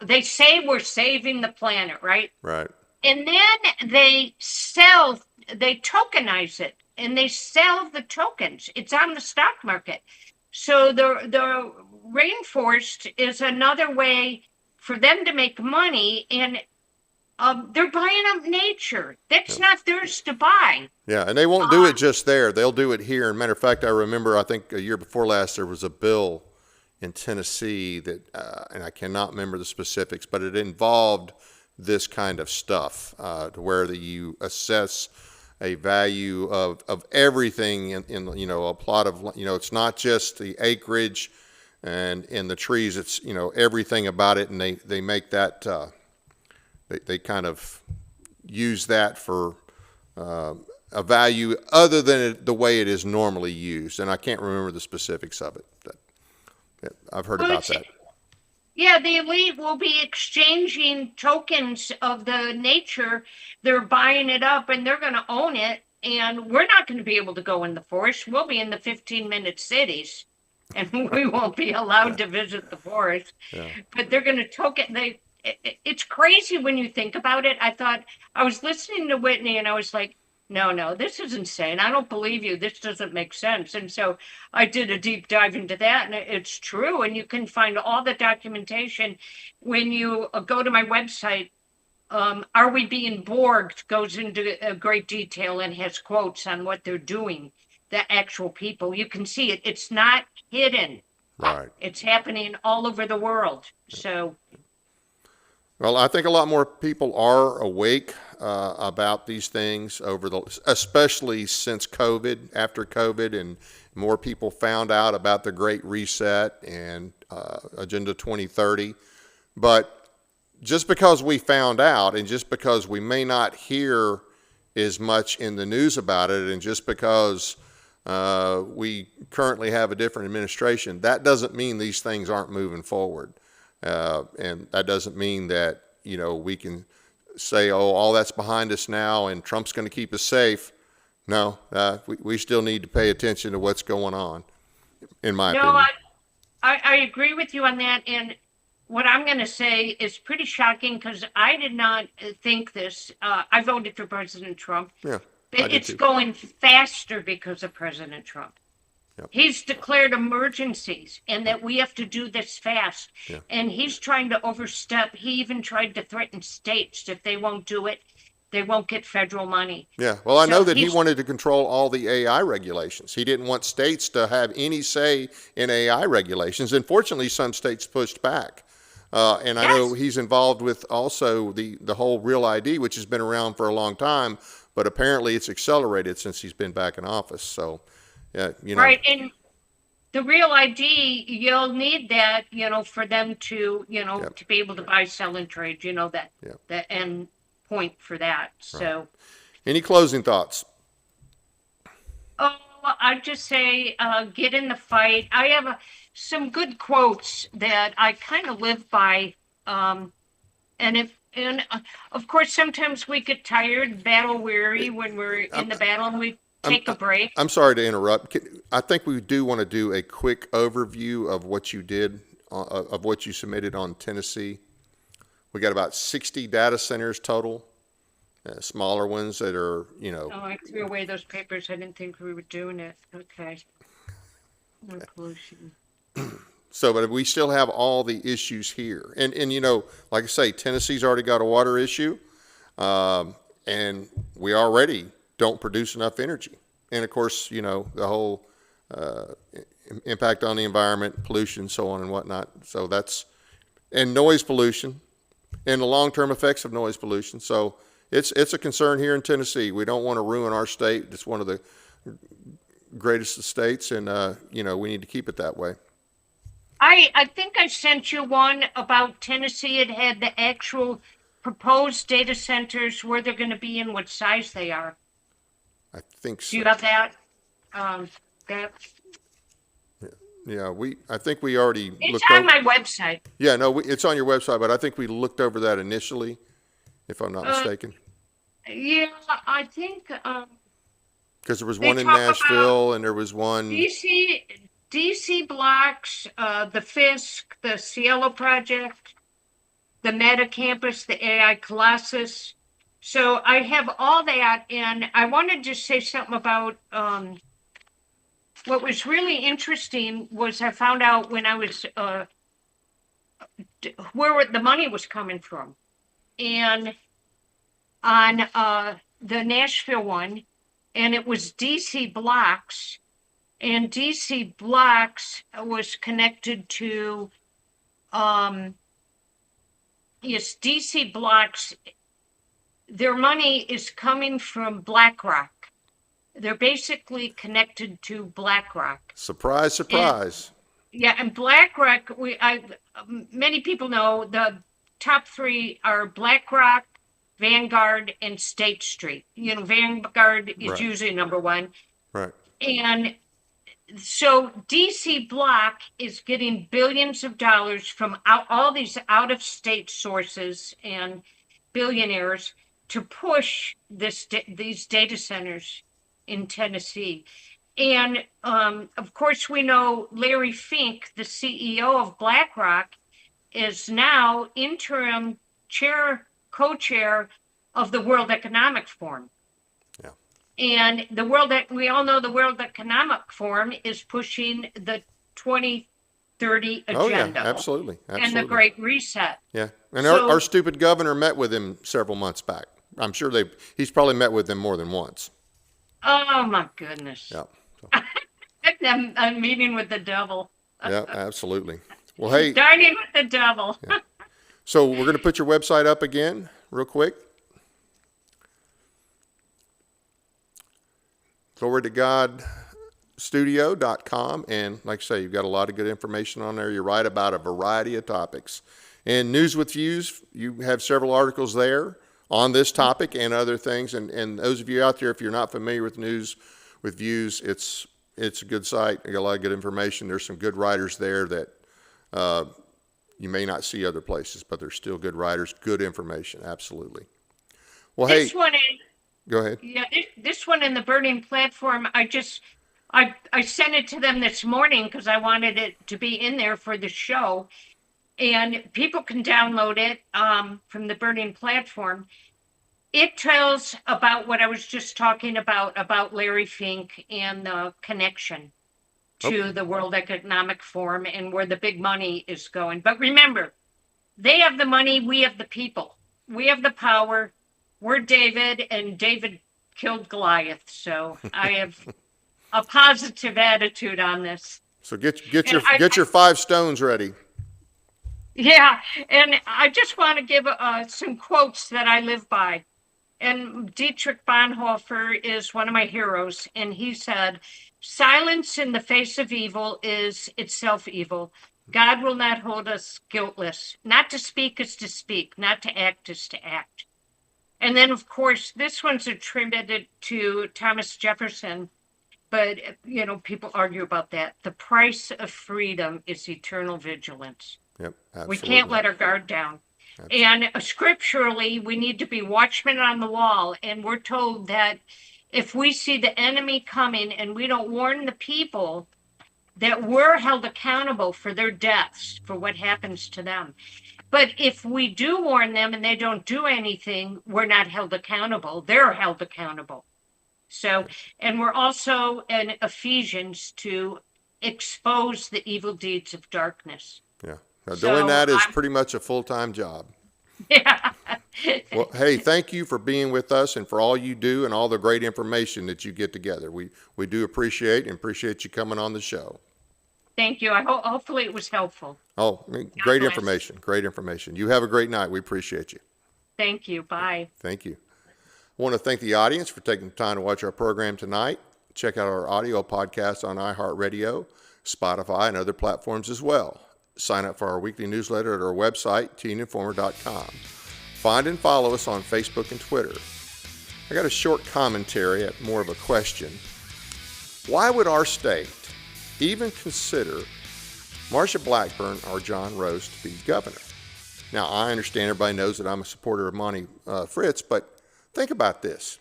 they say we're saving the planet, right? Right. And then they tokenize it, and they sell the tokens. It's on the stock market. So the rainforest is another way for them to make money, and they're buying up nature. That's not theirs to buy. Yeah, and they won't do it just there. They'll do it here. And matter of fact, I remember, I think a year before last, there was a bill in Tennessee that, and I cannot remember the specifics, but it involved this kind of stuff to where you assess a value of everything in a plot of, it's not just the acreage and in the trees, it's, everything about it. And they make that, they kind of use that for a value other than the way it is normally used. And I can't remember the specifics of it. But I've heard about that. Yeah, the elite will be exchanging tokens of the nature. They're buying it up and they're going to own it. And we're not going to be able to go in the forest. We'll be in the 15-minute cities and we won't be allowed to visit the forest. Yeah. But they're going to token. It's crazy when you think about it. I was listening to Whitney and I was like, no, this is insane. I don't believe you. This doesn't make sense. And so I did a deep dive into that, and it's true. And you can find all the documentation when you go to my website. Are We Being Borged goes into great detail and has quotes on what they're doing, the actual people. You can see it. It's not hidden. Right. It's happening all over the world. So. Well, I think a lot more people are awake about these things especially since COVID, after COVID, and more people found out about the Great Reset and Agenda 2030. But just because we found out, and just because we may not hear as much in the news about it, and just because we currently have a different administration, that doesn't mean these things aren't moving forward. And that doesn't mean that, we can say, oh, all that's behind us now and Trump's going to keep us safe. No, we still need to pay attention to what's going on, in my opinion. No, I agree with you on that. And what I'm going to say is pretty shocking because I did not think this. I voted for President Trump. Yeah, it's going faster because of President Trump. Yep. He's declared emergencies and that we have to do this fast. Yeah. And he's trying to overstep. He even tried to threaten states if they won't do it, they won't get federal money. Yeah, well, I know that he wanted to control all the AI regulations. He didn't want states to have any say in AI regulations. And fortunately, some states pushed back. And I know he's involved with also the whole Real ID, which has been around for a long time, but apparently it's accelerated since he's been back in office. So, yeah, Right, and the Real ID, you'll need that, for them to, to be able to buy, sell, and trade, the end point for that. So, right. Any closing thoughts? Oh, I'd just say, get in the fight. I have some good quotes that I kind of live by. And of course, sometimes we get tired, battle weary when we're in the battle and we take a break. I'm sorry to interrupt. I think we do want to do a quick overview of what you did, of what you submitted on Tennessee. We got about 60 data centers total, smaller ones that are, Oh, I threw away those papers. I didn't think we were doing it. Okay. No pollution. So, but we still have all the issues here. And like I say, Tennessee's already got a water issue, and we already don't produce enough energy. And of course, the whole impact on the environment, pollution, so on and whatnot. So and noise pollution and the long-term effects of noise pollution. So it's a concern here in Tennessee. We don't want to ruin our state. It's one of the greatest states, and we need to keep it that way. I think I sent you one about Tennessee. It had the actual proposed data centers, where they're going to be and what size they are. I think so. Do you have that? Yeah, I think we already looked on my website. Yeah, no, it's on your website, but I think we looked over that initially, if I'm not mistaken. Yeah, I think. Because there was one in Nashville and there was one. DC blocks, the Fisk, the Cielo project, the Meta campus, the AI Colossus. So I have all that, and I wanted to say something about what was really interesting was I found out when I was where the money was coming from. And on the Nashville one, and it was DC blocks, and DC blocks was connected to DC blocks. Their money is coming from BlackRock. They're basically connected to BlackRock. Surprise, surprise. And BlackRock, many people know the top three are BlackRock, Vanguard, and State Street. Vanguard is usually number one. Right. And so DC Block is getting billions of dollars from all these out-of-state sources and billionaires to push these data centers in Tennessee. And of course, we know Larry Fink, the CEO of BlackRock, is now interim co-chair of the World Economic Forum. Yeah. And we all know the World Economic Forum is pushing the 2030 agenda. Oh, yeah, absolutely. And the Great Reset. Yeah. And our stupid governor met with him several months back. I'm sure he's probably met with them more than once. Oh, my goodness. Yeah. A meeting with the devil. Yeah, absolutely. Well, hey. Dining with the devil. Yeah. So we're going to put your website up again real quick. glorytogodstudio.com. And like I say, you've got a lot of good information on there. You write about a variety of topics. And News with Views, you have several articles there on this topic and other things. And those of you out there, if you're not familiar with News with Views, it's a good site. You got a lot of good information. There's some good writers there that you may not see other places, but they're still good writers, good information. Absolutely. Well, This hey, one, go ahead. yeah, this one in the Burning Platform, I sent it to them this morning because I wanted it to be in there for the show. And people can download it from the Burning Platform. It tells about what I was just talking about Larry Fink and the connection to the World Economic Forum and where the big money is going. But remember, they have the money, we have the people. We have the power. We're David, and David killed Goliath. So I have a positive attitude on this. So get your 5 stones ready. Yeah, and I just want to give some quotes that I live by. And Dietrich Bonhoeffer is one of my heroes, and he said, "Silence in the face of evil is itself evil. God will not hold us guiltless. Not to speak is to speak, not to act is to act." And then, of course, this one's attributed to Thomas Jefferson, but, people argue about that. "The price of freedom is eternal vigilance." Yep, absolutely. We can't let our guard down. And scripturally, we need to be watchmen on the wall. And we're told that if we see the enemy coming and we don't warn the people, that we're held accountable for their deaths, for what happens to them. But if we do warn them and they don't do anything, we're not held accountable. They're held accountable. So, and we're also in Ephesians to expose the evil deeds of darkness. Yeah. Now, So, doing that is pretty much a full-time job. Yeah. Well, hey, thank you for being with us and for all you do and all the great information that you get together. We do appreciate you coming on the show. Thank you. Hopefully it was helpful. Oh, great bless. information. Great information. You have a great night. We appreciate you. Thank you. Bye. Thank you. I want to thank the audience for taking the time to watch our program tonight. Check out our audio podcast on iHeartRadio, Spotify, and other platforms as well. Sign up for our weekly newsletter at our website, teeninformer.com. Find and follow us on Facebook and Twitter. I got a short commentary at more of a question. Why would our state even consider Marsha Blackburn or John Rose to be governor? Now, I understand everybody knows that I'm a supporter of Monty Fritz, but think about this.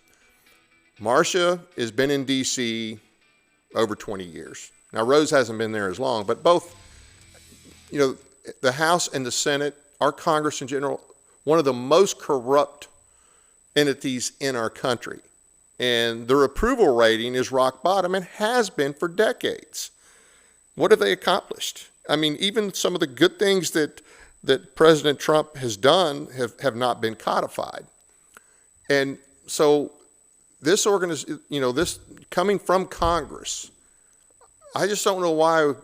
Marsha has been in D.C. over 20 years. Now, Rose hasn't been there as long, but both, the House and the Senate, our Congress in general, one of the most corrupt entities in our country. And their approval rating is rock bottom and has been for decades. What have they accomplished? I mean, even some of the good things that President Trump has done have not been codified. And so this this coming from Congress, I just don't know why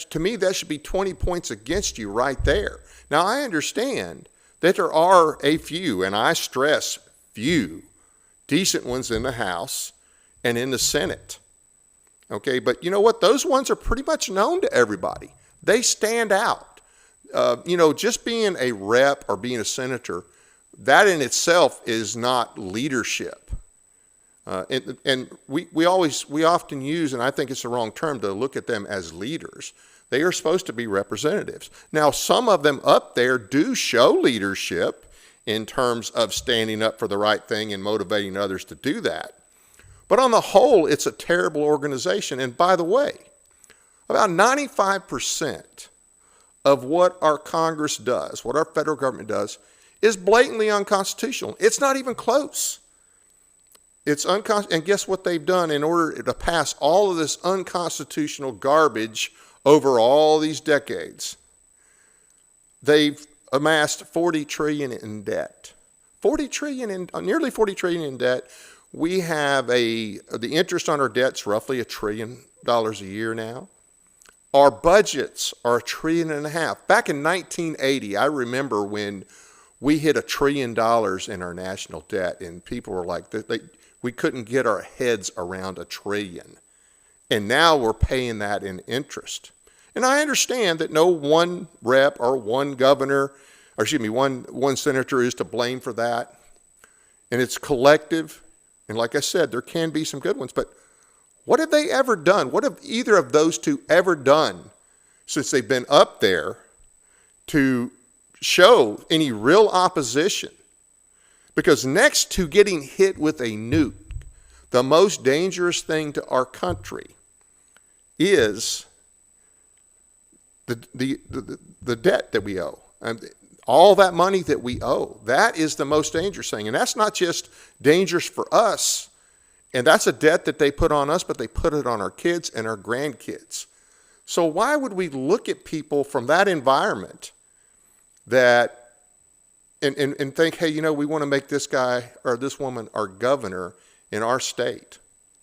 to me, that should be 20 points against you right there. Now, I understand that there are a few, and I stress few, decent ones in the House and in the Senate. Okay, but you know what? Those ones are pretty much known to everybody. They stand out. Just being a rep or being a senator, that in itself is not leadership. And we often use, and I think it's the wrong term, to look at them as leaders. They are supposed to be representatives. Now, some of them up there do show leadership in terms of standing up for the right thing and motivating others to do that. But on the whole, it's a terrible organization. And by the way, about 95% of what our Congress does, what our federal government does, is blatantly unconstitutional. It's not even close. It's unconstitutional. And guess what they've done in order to pass all of this unconstitutional garbage over all these decades? They've amassed $40 trillion in debt. Nearly $40 trillion in debt. We have the interest on our debt's roughly $1 trillion a year now. Our budgets are $1.5 trillion. Back in 1980, I remember when we hit $1 trillion in our national debt, and people were like, we couldn't get our heads around $1 trillion. And now we're paying that in interest. And I understand that no one rep or one governor, or excuse me, one senator is to blame for that. And it's collective. And like I said, there can be some good ones, but what have they ever done? What have either of those two ever done since they've been up there to show any real opposition? Because next to getting hit with a nuke, the most dangerous thing to our country is the debt that we owe. And all that money that we owe, that is the most dangerous thing. And that's not just dangerous for us, and that's a debt that they put on us, but they put it on our kids and our grandkids. So why would we look at people from that environment that and think, hey, we want to make this guy or this woman our governor in our state?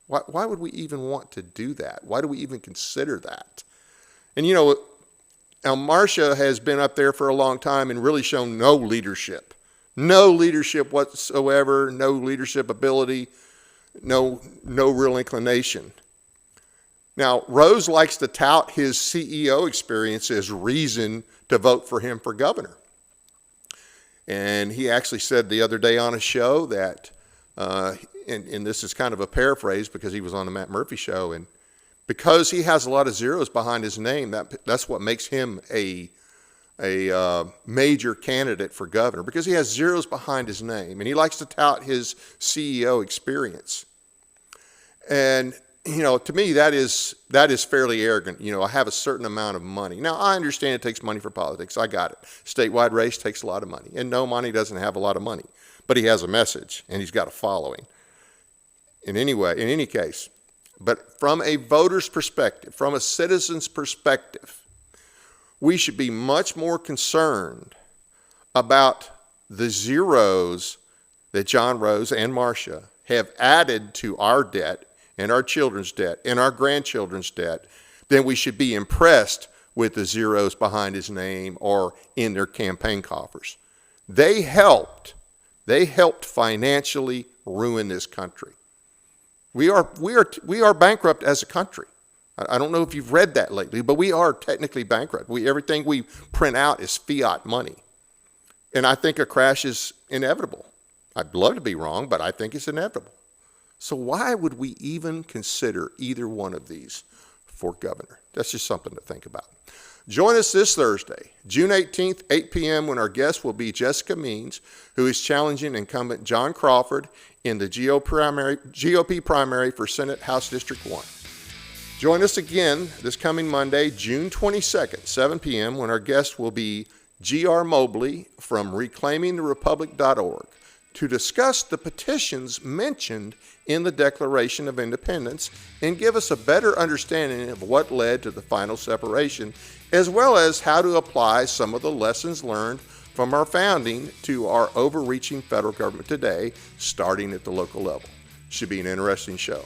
Why would we even want to do that? Why do we even consider that? And now Marcia has been up there for a long time and really shown no leadership whatsoever, no leadership ability, no real inclination. Now, Rose likes to tout his CEO experience as reason to vote for him for governor. And he actually said the other day on a show that, and this is kind of a paraphrase because he was on the Matt Murphy show, and because he has a lot of zeros behind his name, that's what makes him a major candidate for governor, because he has zeros behind his name, and he likes to tout his CEO experience. And to me, that is fairly arrogant. I have a certain amount of money. Now, I understand it takes money for politics. I got it. Statewide race takes a lot of money, and no, Monty doesn't have a lot of money, but he has a message and he's got a following. In any case, but from a voter's perspective, from a citizen's perspective, we should be much more concerned about the zeros that John Rose and Marcia have added to our debt and our children's debt and our grandchildren's debt than we should be impressed with the zeros behind his name or in their campaign coffers. They helped financially ruin this country. We are bankrupt as a country. I don't know if you've read that lately, but we are technically bankrupt. Everything we print out is fiat money. And I think a crash is inevitable. I'd love to be wrong, but I think it's inevitable. So why would we even consider either one of these for governor? That's just something to think about. Join us this Thursday, June 18th, 8 p.m., when our guest will be Jessica Means, who is challenging incumbent John Crawford in the GOP primary for Senate House District 1. Join us again this coming Monday, June 22nd, 7 p.m., when our guest will be G.R. Mobley from reclaimingtherepublic.org to discuss the petitions mentioned in the Declaration of Independence and give us a better understanding of what led to the final separation, as well as how to apply some of the lessons learned from our founding to our overreaching federal government today, starting at the local level. Should be an interesting show.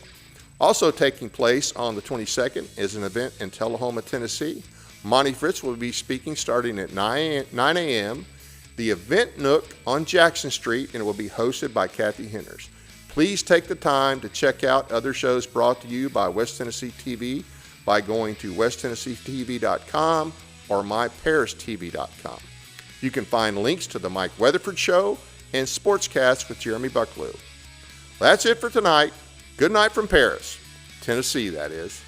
Also taking place on the 22nd is an event in Tullahoma, Tennessee. Monty Fritz will be speaking starting at 9 a.m. The Event Nook on Jackson Street, and it will be hosted by Kathy Henners. Please take the time to check out other shows brought to you by West Tennessee TV by going to westtennesseetv.com or myparistv.com. You can find links to the Mike Weatherford Show and Sportscast with Jeremy Bucklew. That's it for tonight. Good night from Paris, Tennessee, that is.